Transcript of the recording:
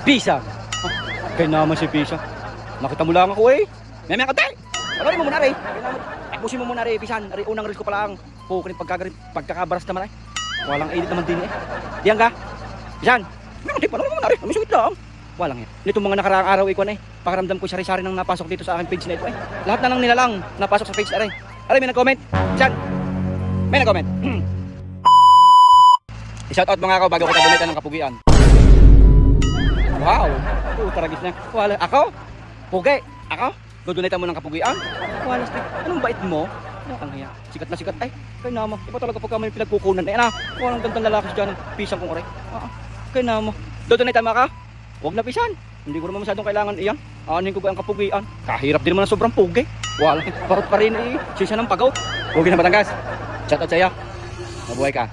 Pisa. Kaya naman si Pisa. Nakita mo lang ako eh. May ka tayo. Pagarin mo muna rin. Tapusin mo muna rin, Pisan. Ari, unang reels ko pa lang. Pukunin pagkakabaras naman eh. Walang edit naman din eh. Diyan ka. Pisan. Hindi pa naman muna rin. Mamisungit lang. Walang yan. Nitong mga nakaraang araw ikaw na eh. Pakaramdam ko sari-sari nang napasok dito sa aking page na ito eh. Lahat na lang nilalang napasok sa page na rin. Aray, may nag-comment. Pisan. May nag-comment. I-shoutout mga ako bago ko tabunitan ng kapugian. Wow. Taragis na. Wala. Ako? Pugi. Ako? Dodonate mo ng kapugian? Wala. Anong bait mo? Ang hiya. Sikat na sikat. Ay, kay nama. Iba talaga pagka may pinagkukunan. Ay, walang gandang lalaki dyan. Pisang kong oray. Kay nama. Dodonate mo ka? Huwag na Pisan. Hindi ko naman masyadong kailangan iyan. Aanin ko ba ang kapugian? Kahirap din naman ng sobrang pugi. Wala. Parot pa rin eh. Sisa ng pagaw. Pugi na Batangas. Shoutout sa'yo. Mabuhay ka.